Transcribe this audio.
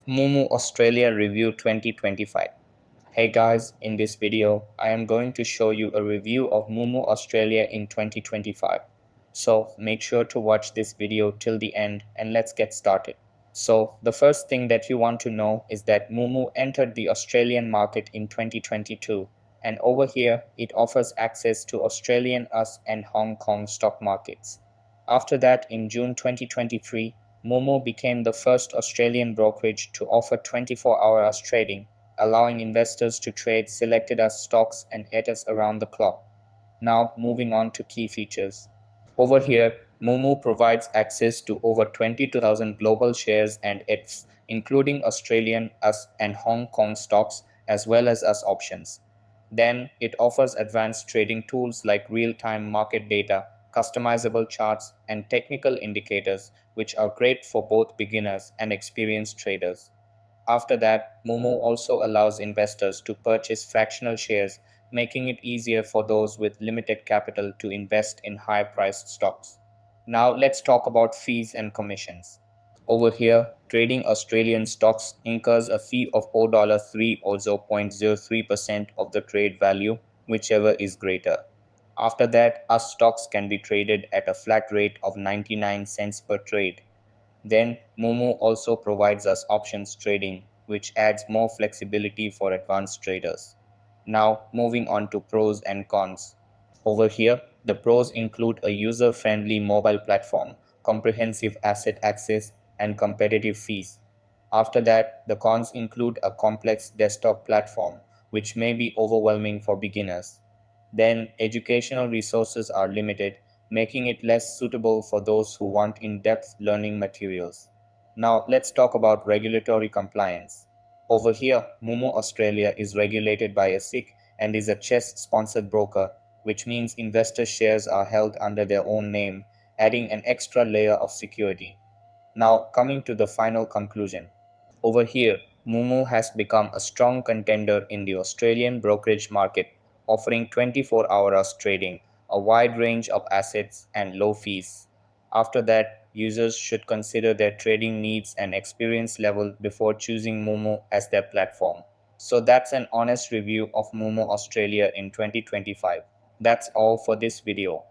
Moomoo Australia Review 2025. Hey guys, in this video, I am going to show you a review of Moomoo Australia in 2025. So make sure to watch this video till the end and let's get started. So the first thing that you want to know is that Moomoo entered the Australian market in 2022, and over here it offers access to Australian US and Hong Kong stock markets. After that, in June 2023, Moomoo became the first Australian brokerage to offer 24-hour US trading, allowing investors to trade selected US stocks and ETFs around the clock. Now, moving on to key features. Over here, Moomoo provides access to over 22,000 global shares and ETFs, including Australian, US, and Hong Kong stocks, as well as US options. Then, it offers advanced trading tools like real-time market data, customizable charts, and technical indicators, which are great for both beginners and experienced traders. After that, Moomoo also allows investors to purchase fractional shares, making it easier for those with limited capital to invest in high-priced stocks. Now let's talk about fees and commissions. Over here, trading Australian stocks incurs a fee of $0.3 or 0.03% of the trade value, whichever is greater. After that, our stocks can be traded at a flat rate of 99 cents per trade. Then, Moomoo also provides us options trading, which adds more flexibility for advanced traders. Now, moving on to pros and cons. Over here, the pros include a user-friendly mobile platform, comprehensive asset access, and competitive fees. After that, the cons include a complex desktop platform, which may be overwhelming for beginners. Then, educational resources are limited, making it less suitable for those who want in-depth learning materials. Now, let's talk about regulatory compliance. Over here, Moomoo Australia is regulated by a SIC and is a CHESS-sponsored broker, which means investor shares are held under their own name, adding an extra layer of security. Now, coming to the final conclusion. Over here, Moomoo has become a strong contender in the Australian brokerage market, offering 24-hour trading, a wide range of assets, and low fees. After that, users should consider their trading needs and experience level before choosing Moomoo as their platform. So that's an honest review of Moomoo Australia in 2025. That's all for this video.